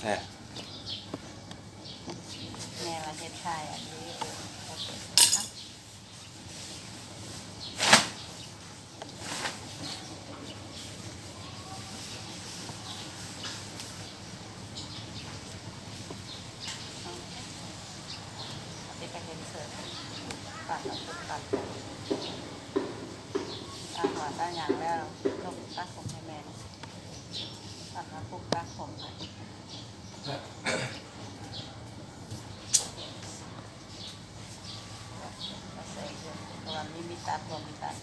แท้แม่มาเฮ็ดไข่อันนี้ไปเห็นเสิร์ฟปัดปัดตาหัวตาหยางแล้วลูกตาผมให้แม่ปัดมาปุ๊บตาผมค่ะใส่เยอะเพราะว่ามีตัดบ่มีตัด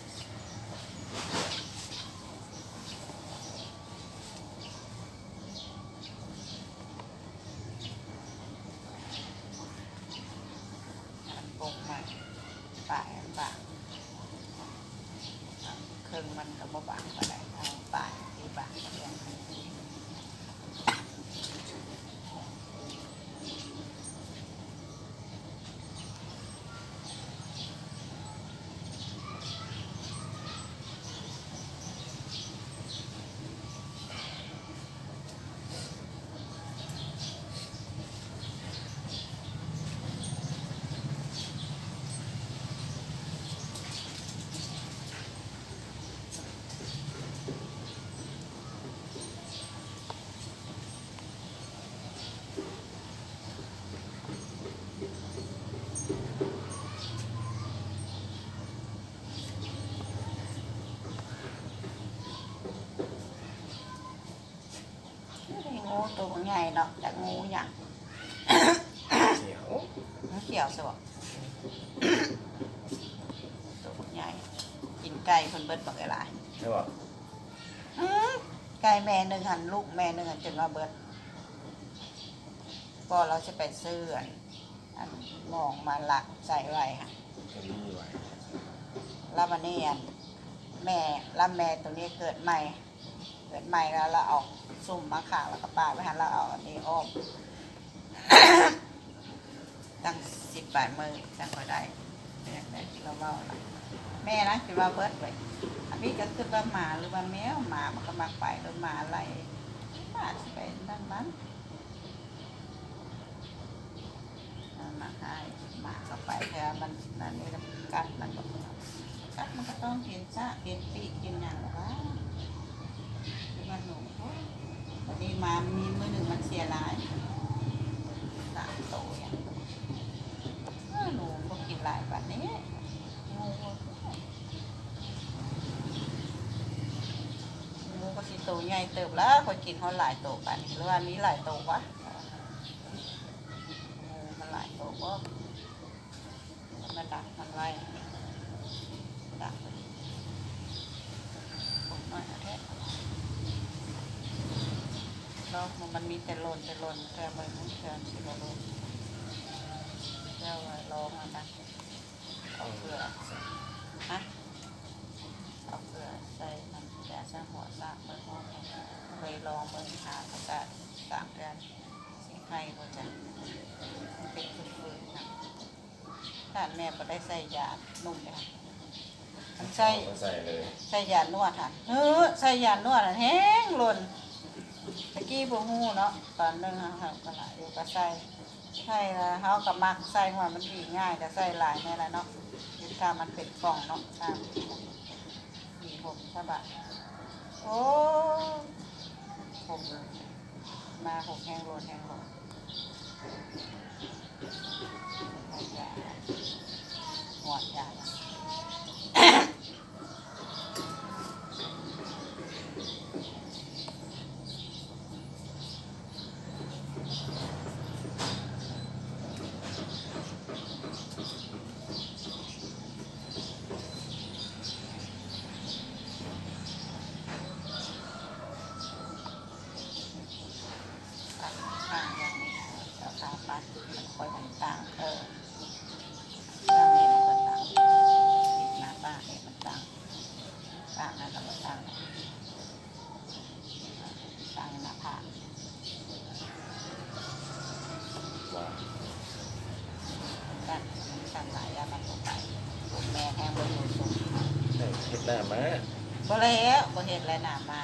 ปกมาป่ายบางเครื่องมันก็บ่บางก็ได้เอาป่ายที่บางก็ได้งูตัวใหญ่เนาะจากงูอย่างเขียว มันเขียวใช่ปะตัวใหญ่กินไก่คนเบิดบอกอะไร ใช่ป่ะ ไก่แม่หนึ่งหันลูกแม่หนึ่งหันจนว่าเบิดก็เราจะไปซื้ออันมองมาหลักใส่ไว้ค่ะ จะรีไว้ แล้ววันนี้แม่แล้วแม่ตัวนี้เกิดใหม่แล้วเราเอาซุ่มมาขางแล้วก็ปาไปหันเราเอาอันนี้อ้อม ตั้ง18 มื้อจังก็ได้เราเล่าแม่นะคือว่าเบิดไปอันนี้ก็คือว่าหมาหรือว่าแมวหมามันก็มักไปหรือหมาอะไรหมาจะไปนั่นนั้นมาให้หมาก็ไปแค่มันนั่นนี่กัดมันก็ต้องกินซะกินปีกกินอย่างหรอวะมันหนูวันนี้มามีมือหนึ่งมันเสียร้าย3 ตัวอย่างหนูก็กินหลายแบบนี้งูก็สิโตใหญ่เติบแล้วคนกินเขาหลายโตกันหรือว่านี้หลายโตวะงูมันหลายโตก็มันดักมันไว้ดักผมน้อยแท้เรามันมีแต่หล่นแต่มันไม่เชื่อสิเราลนเจ้าลองนะเอาเกลือฮะเอาเกลือใส่มันแต่ใส่หัวซากเมื่อห้องเคยลองเมื่อหาประกาศ3 เดือนสิใครก็จะเป็นฟืนๆนะถ้าแม่ก็ได้ใส่ยานุ่มเลยมันใส่เลย ใส่ยานวดค่ะใส่ยานวดแห้งหล่นตะกี้พวกหูเนาะตอนนึงค่ะขณะอยู่ก็ใส่แล้วเขากับมักใส่หัวมันดีง่ายแต่ใส่หลายนี่แหละเนาะถ้ามันเป็นกล่องเนาะตามมีผมใช่ปะโอ้ผมมาผมแห้งหล่นหวดยาปัดมันคอยต่างเรื่องนี้มันก็ต่างติดมาบ้านนี่มันต่างนั่นก็มันต่างหน้าผากกันหลายอย่างมันตกไปแม่แห้งบนหนูสูง เห็ดหน้ามา บ่แล้วบ่เห็นแล้วหนามา